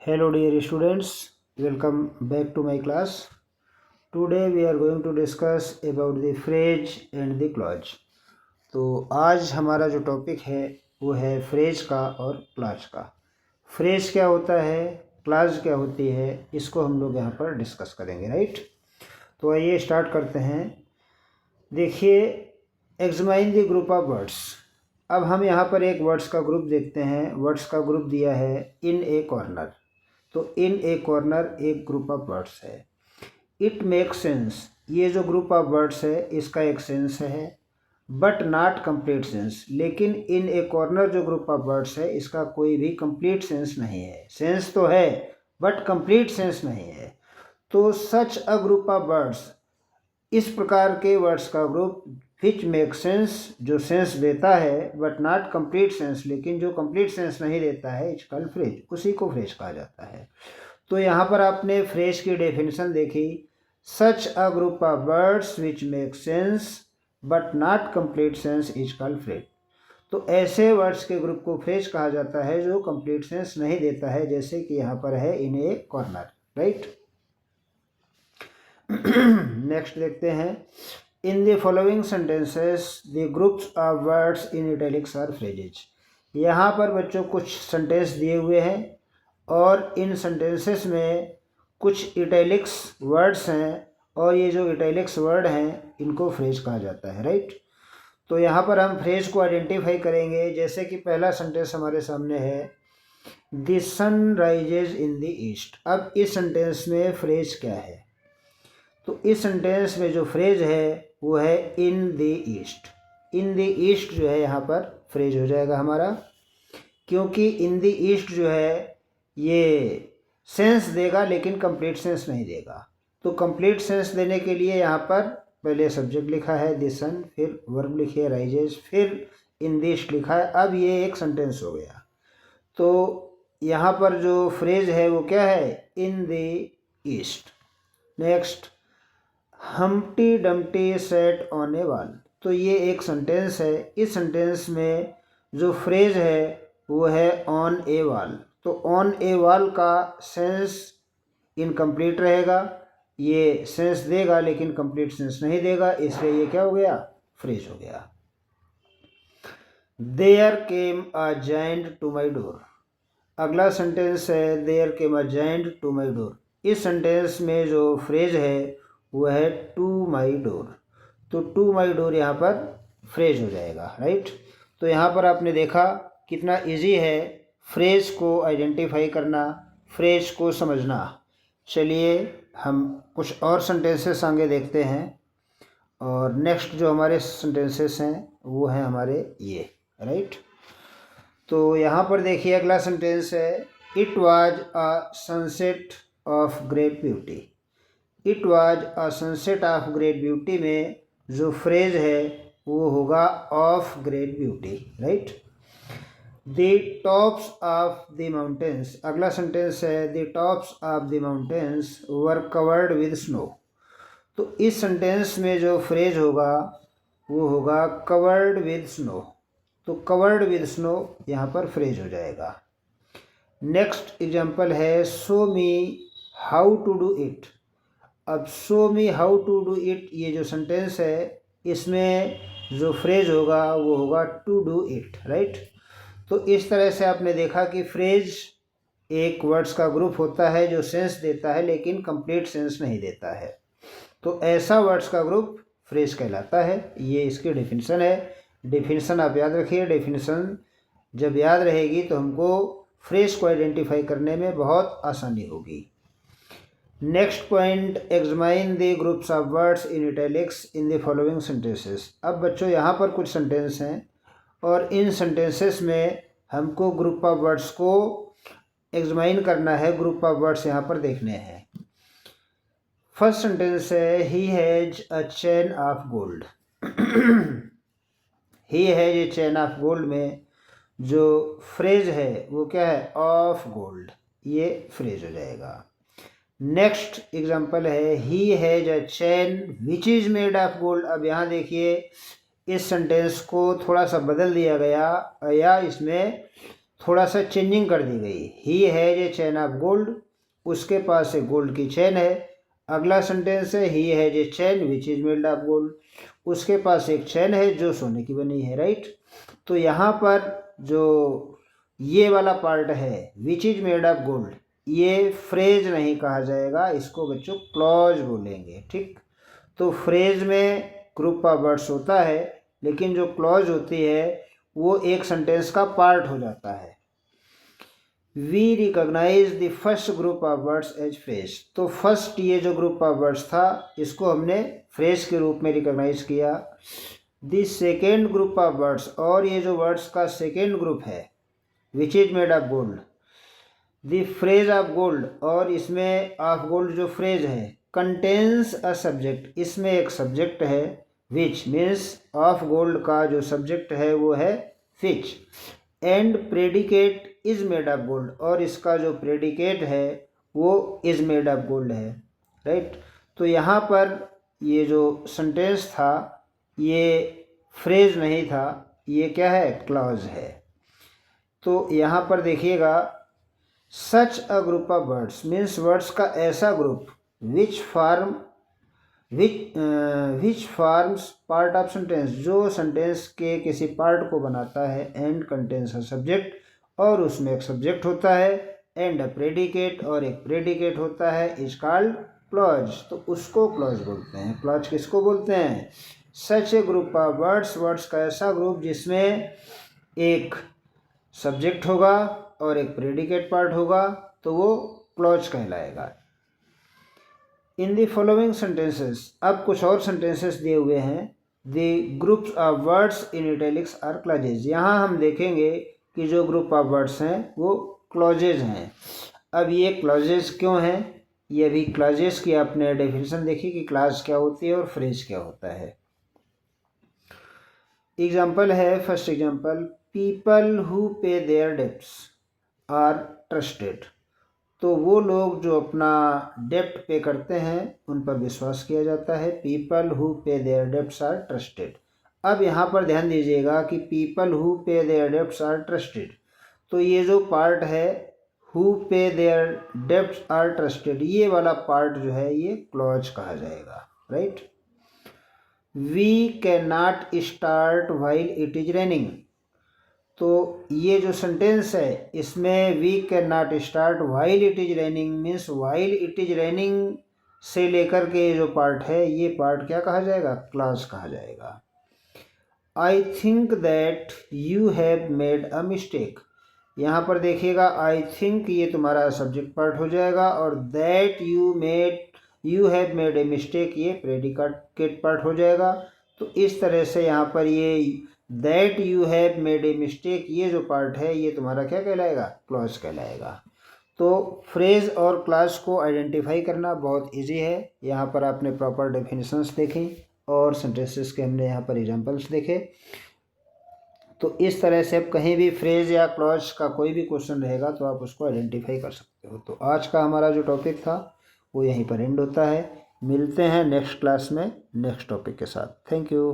Hello dear students, welcome back to my class. Today we are going to discuss about the phrase and the clause. तो आज हमारा जो topic है वो है फ्रेज का और क्लॉज का। फ्रेज क्या होता है, क्लॉज क्या होती है, इसको हम लोग यहाँ पर डिस्कस करेंगे, राइट। तो आइए स्टार्ट करते हैं। देखिए, examine the group of words. अब हम यहाँ पर एक वर्ड्स का ग्रुप देखते हैं। वर्ड्स का ग्रुप दिया है इन ए कॉर्नर। तो इन ए कॉर्नर एक ग्रुप ऑफ वर्ड्स है। इट मेक्स सेंस, ये जो ग्रुप ऑफ वर्ड्स है इसका एक सेंस है, बट नॉट कंप्लीट सेंस। लेकिन इन ए कॉर्नर जो ग्रुप ऑफ वर्ड्स है इसका कोई भी कंप्लीट सेंस नहीं है। सेंस तो है बट कंप्लीट सेंस नहीं है। तो सच अ ग्रुप ऑफ वर्ड्स, इस प्रकार के वर्ड्स का ग्रुप विच मेक सेंस, जो सेंस देता है, बट नॉट कंप्लीट सेंस, लेकिन जो कंप्लीट सेंस नहीं देता है, इट्स कॉल्ड फ्रेज, उसी को फ्रेज कहा जाता है। तो यहाँ पर आपने फ्रेज की डेफिनेशन देखी, such a group of words which make sense but not complete sense is called phrase. तो ऐसे वर्ड्स के ग्रुप को फ्रेज कहा जाता है जो कंप्लीट सेंस नहीं देता है, जैसे कि यहाँ पर है in a corner, right. Next देखते हैं। In the following sentences the groups of words in italics are phrases. यहाँ पर बच्चों कुछ सेंटेंस दिए हुए हैं और इन सेंटेंसेस में कुछ इटैलिक्स वर्ड्स हैं और ये जो इटैलिक्स वर्ड हैं इनको फ्रेज कहा जाता है, राइट। तो यहाँ पर हम फ्रेज को आइडेंटिफाई करेंगे। जैसे कि पहला सेंटेंस हमारे सामने है, the sun rises in the east. अब इस सेंटेंस में फ्रेज क्या है? तो इस सेंटेंस में जो फ्रेज है वो है इन the east. In the east जो है यहाँ पर फ्रेज हो जाएगा हमारा, क्योंकि इन द ईस्ट जो है ये सेंस देगा लेकिन कंप्लीट सेंस नहीं देगा। तो कंप्लीट सेंस देने के लिए यहाँ पर पहले सब्जेक्ट लिखा है द सन, फिर वर्ब लिखी है राइजेज, फिर इन द ईस्ट लिखा है। अब ये एक सेंटेंस हो गया। तो यहाँ पर जो फ्रेज है वो क्या है? इन the east. Next, Humpty Dumpty set on A wall. तो ये एक सेंटेंस है। इस सेंटेंस में जो फ्रेज है वो है ऑन ए वॉल। तो ऑन ए वॉल का सेंस इनकम्प्लीट रहेगा, ये सेंस देगा लेकिन कंप्लीट सेंस नहीं देगा, इसलिए ये क्या हो गया? फ्रेज हो गया। There came a giant to my door. अगला सेंटेंस है there came a giant to my door. इस सेंटेंस में जो फ्रेज है वो है टू माई डोर। तो टू माई डोर यहाँ पर फ्रेज हो जाएगा, राइट। तो यहाँ पर आपने देखा कितना इजी है फ्रेज को आइडेंटिफाई करना, फ्रेज को समझना। चलिए हम कुछ और सेंटेंसेस आगे देखते हैं। और नेक्स्ट जो हमारे सेंटेंसेस हैं वो हैं हमारे ये, राइट। तो यहाँ पर देखिए अगला सेंटेंस है, it was a sunset of great beauty. It was a sunset of great beauty में जो फ्रेज है वो होगा of great beauty, right. The tops of the mountains. अगला सेंटेंस है the tops of the mountains were covered with snow. तो इस sentence में जो फ्रेज होगा वो होगा कवर्ड विद स्नो। तो कवर्ड विद स्नो यहाँ पर फ्रेज हो जाएगा। नेक्स्ट एग्जाम्पल है, show me how to do it. अब show me how to do it, ये जो सेंटेंस है इसमें जो फ्रेज होगा वो होगा टू डू इट, राइट। तो इस तरह से आपने देखा कि फ्रेज एक वर्ड्स का ग्रुप होता है जो सेंस देता है लेकिन कंप्लीट सेंस नहीं देता है। तो ऐसा वर्ड्स का ग्रुप फ्रेज कहलाता है। ये इसकी डेफिनेशन है। डेफिनेशन आप याद रखिए। डेफिनेशन जब याद रहेगी तो हमको फ्रेज को आइडेंटिफाई करने में बहुत आसानी होगी। Next point, examine the groups of words in italics in the following sentences. अब बच्चों यहाँ पर कुछ सेंटेंस हैं और इन सेंटेंसेस में हमको ग्रुप ऑफ वर्ड्स को एग्जामाइन करना है। ग्रुप ऑफ वर्ड्स यहाँ पर देखने हैं। फर्स्ट सेंटेंस है, he has a chain of gold. He has a chain of gold में जो फ्रेज है वो क्या है? Of gold. ये फ्रेज हो जाएगा। नेक्स्ट एग्जाम्पल है, he has a chain which is made of gold. अब यहाँ देखिए इस सेंटेंस को थोड़ा सा बदल दिया गया, या इसमें थोड़ा सा चेंजिंग कर दी गई। He has a chain of gold, उसके पास एक गोल्ड की चैन है। अगला सेंटेंस है he has a chain which is made of gold, उसके पास एक चैन है जो सोने की बनी है, राइट। तो यहाँ पर जो ये वाला पार्ट है which is made of gold, ये फ्रेज नहीं कहा जाएगा, इसको बच्चों क्लॉज बोलेंगे, ठीक। तो फ्रेज में ग्रुप ऑफ वर्ड्स होता है, लेकिन जो क्लॉज होती है वो एक सेंटेंस का पार्ट हो जाता है। We recognize the first group of words as phrase, तो फर्स्ट ये जो ग्रुप ऑफ वर्ड्स था इसको हमने फ्रेज के रूप में रिकॉग्नाइज किया। The second group of words, और ये जो वर्ड्स का सेकेंड ग्रुप है which is made of gold, the phrase of gold, और इसमें ऑफ गोल्ड जो फ्रेज है कंटेन्स अ सब्जेक्ट, इसमें एक सब्जेक्ट है विच मीन्स ऑफ गोल्ड का जो सब्जेक्ट है वो है which, and predicate is made of gold, और इसका जो प्रेडिकेट है वो इज मेड ऑफ गोल्ड है, राइट। तो यहाँ पर ये जो सेंटेंस था ये फ्रेज नहीं था, ये क्या है, क्लॉज है। तो यहाँ पर देखिएगा such a group of words means words का ऐसा group which forms part of sentence, जो सेंटेंस के किसी पार्ट को बनाता है, एंड कंटेन्स अ सब्जेक्ट, और उसमें एक सब्जेक्ट होता है, एंड अ प्रेडिकेट, और एक प्रेडिकेट होता है, इज कॉल्ड क्लॉज, तो उसको क्लॉज बोलते हैं। क्लॉज किसको बोलते हैं, सच ए ग्रुप ऑफ वर्ड्स, वर्ड्स का ऐसा ग्रुप जिसमें एक सब्जेक्ट होगा और एक प्रेडिकेट पार्ट होगा, तो वो क्लॉज कहलाएगा। इन द फॉलोइंग सेंटेंसेस, अब कुछ और सेंटेंसेस दिए हुए हैं। The groups of words in italics are clauses, यहाँ हम देखेंगे कि जो ग्रुप ऑफ वर्ड्स हैं वो क्लॉजेज हैं। अब ये क्लॉजेज क्यों हैं, ये भी क्लॉजेज की आपने डेफिनेशन देखी कि क्लॉज क्या होती है और फ्रेज क्या होता है। एग्जाम्पल है, first example, people who pay their debts are trusted, तो वो लोग जो अपना डेप्ट पे करते हैं उन पर विश्वास किया जाता है। People who pay their debts are trusted. अब यहाँ पर ध्यान दीजिएगा कि people who pay their debts are trusted, तो ये जो पार्ट है who pay their debts are trusted, ये वाला पार्ट जो है ये क्लॉज कहा जाएगा, right. We can not start while it is raining, तो ये जो सेंटेंस है इसमें we can not start while it is raining means while it is raining से लेकर के जो पार्ट है ये पार्ट क्या कहा जाएगा, क्लॉज कहा जाएगा। I think that you have made a mistake, यहाँ पर देखिएगा आई थिंक ये तुम्हारा सब्जेक्ट पार्ट हो जाएगा, और that you have made a mistake ये प्रेडिकेट पार्ट हो जाएगा। तो इस तरह से यहाँ पर ये that you have made a mistake ये जो पार्ट है ये तुम्हारा क्या कहलाएगा, क्लॉज कहलाएगा। तो फ्रेज और क्लॉज को आइडेंटिफाई करना बहुत इजी है। यहाँ पर आपने प्रॉपर डेफिनेशंस देखी और सेंटेंसेस के हमने यहाँ पर एग्जांपल्स देखे। तो इस तरह से अब कहीं भी फ्रेज या क्लॉज का कोई भी क्वेश्चन रहेगा तो आप उसको आइडेंटिफाई कर सकते हो। तो आज का हमारा जो टॉपिक था वो यहीं पर एंड होता है। मिलते हैं नेक्स्ट क्लास में नेक्स्ट टॉपिक के साथ। Thank you.